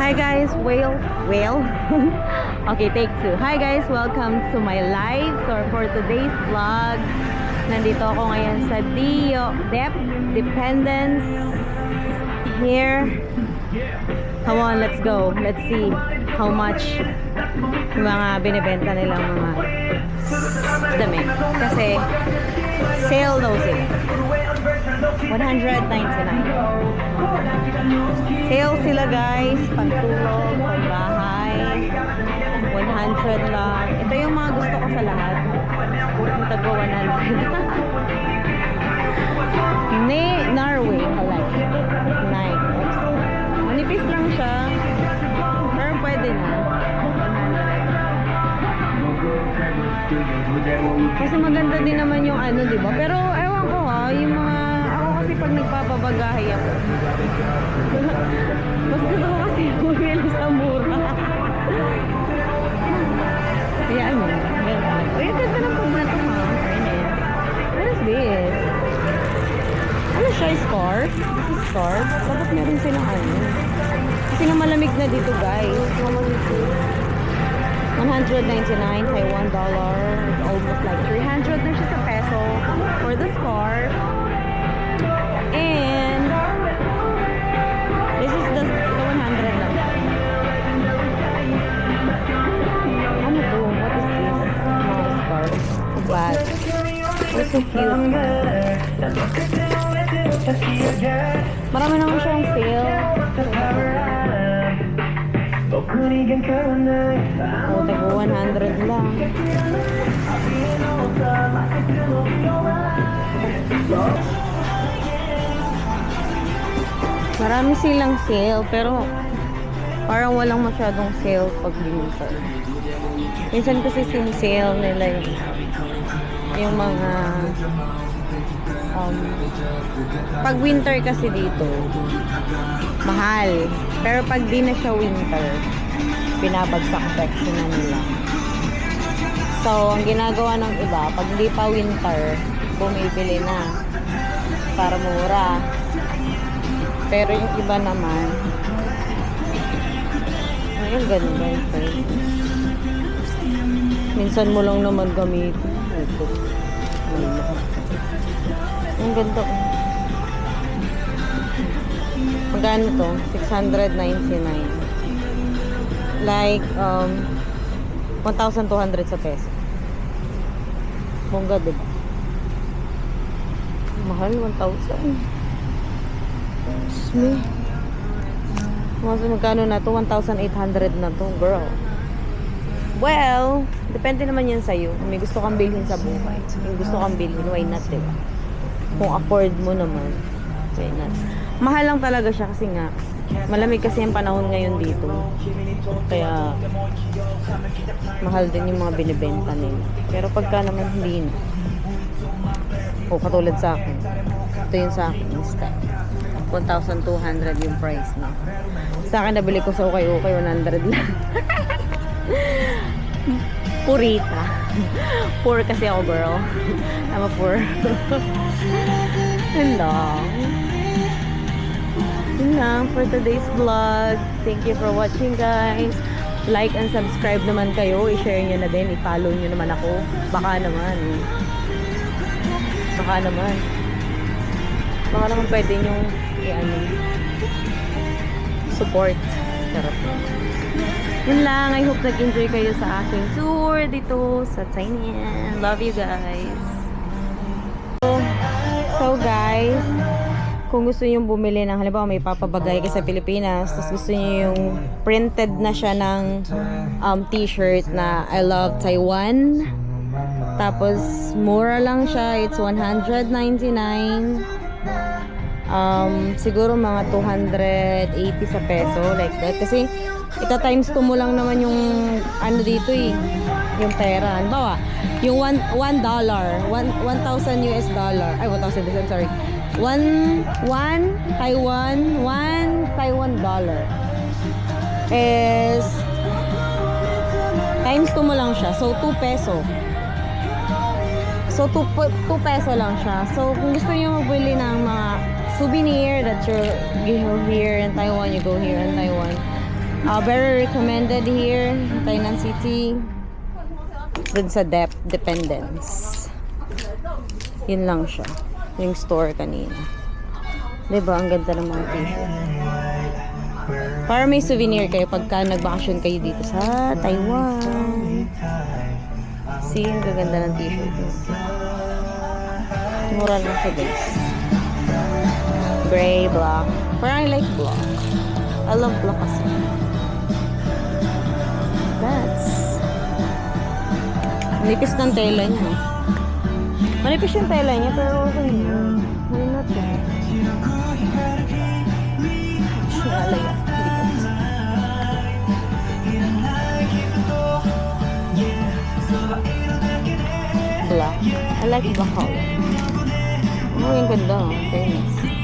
Hi guys, whale. Okay, take two. Hi guys, welcome to my live. So for today's vlog, nandito ako ngayon sa Dependence here. Come on, let's go. Let's see how much yung mga binibenta nilang mga damit. Kasi sale daw sila. 199. Sale sila guys, pantulog, pambahay, 100 lang. Ito yung mga gusto ko sa lahat. Yung tagwa 100. Norway collection. Nike. Manipis lang siya. Pero pwede na. 100. Kasi maganda din naman yung ano, diba? Pero ewan ko ha, yung mga kasi pag nagpapabagahe ako mas gusto ko kasi bumili sa mura. Kaya ano ay ganda ng pag na ito ha. What is this? Ano siya? Scarf? This is scarf? Dapat meron silang ano kasi nga malamig na dito guys. 199 Taiwan dollar. It's almost like 300 na siya sa peso for the scarf. And this is the 100 lang. Ano to? What is this? Mga scarf. Bag. It's so cute. Marami naman siyang sale. Oh, tago 100 lang. Marami silang sale pero parang walang masyadong sale pag winter. Minsan kasi sale nila yung mga pag winter kasi dito mahal. Pero pag di na siya winter, binabagsak section na nila. So, ang ginagawa ng iba, pag di pa winter, bumibili na para mura. Pero yung iba naman, ay, ang ganda ito. Minsan mo lang naman gamitin. Ito. Ang ganda. Magkano to? 699. Like, 1,200 sa peso. Bongga, diba? Mahal, 1,000. Magkano na to? 1,800 na to, girl. Well, depende naman yan sa'yo. Kung may gusto kang bilhin sa buhay, yung gusto kang bilhin, why not, diba? Kung afford mo naman, why not? Mahal lang talaga siya kasi nga malamig kasi yung panahon ngayon dito. Kaya mahal din yung mga binibenta nila. Pero pagka naman hindi na, o katulad sa akin, ito yung sa akin instead. 1,200 yung price na. Sa akin nabili ko sa ukay-ukay 100 lang. Purita. Poor kasi ako, girl. I'm a poor. Yun lang. Yun lang for today's vlog. Thank you for watching, guys. Like and subscribe naman kayo. I-share nyo na din. I-follow nyo naman ako. Baka naman. Baka naman pwede nyo support. Sarap. Yun lang. I hope nag-enjoy kayo sa aking tour dito sa Thailand. Love you guys. So guys, kung gusto nyo bumili ng halimbawa may papabagay kayo sa Pilipinas, tapos gusto nyo yung printed na siya ng t-shirt na I love Taiwan, tapos mura lang siya, it's 199. Siguro mga 280 sa peso, like that. Kasi ita times 2 mo lang naman yung ano dito yung pera. Halimbawa, yung $1, 1,000 US dollar. Ay, 1,000, I'm sorry. 1 Taiwan dollar is times 2 mo lang siya. So, 2 peso. So, 2 peso lang siya. So, kung gusto niyo magbili ng mga souvenir that you go here in Taiwan, you go here in Taiwan, Very recommended here, Tainan City. Dun sa Dependence. Yun lang siya. Yung store kanina. Diba? Ang ganda ng mga t-shirt. Para may souvenir kayo pagka nagbakasyon kayo dito sa Taiwan. See, ang gaganda ng t-shirt. Mura lang siya, guys. Gray, black. Parang I like black. I love black kasi. That's... Manipis ng tela niya. Manipis yung tela niya, pero okay na. Why not eh? Nalaya. Black. I like black color. Oh, yung ganda. Very nice.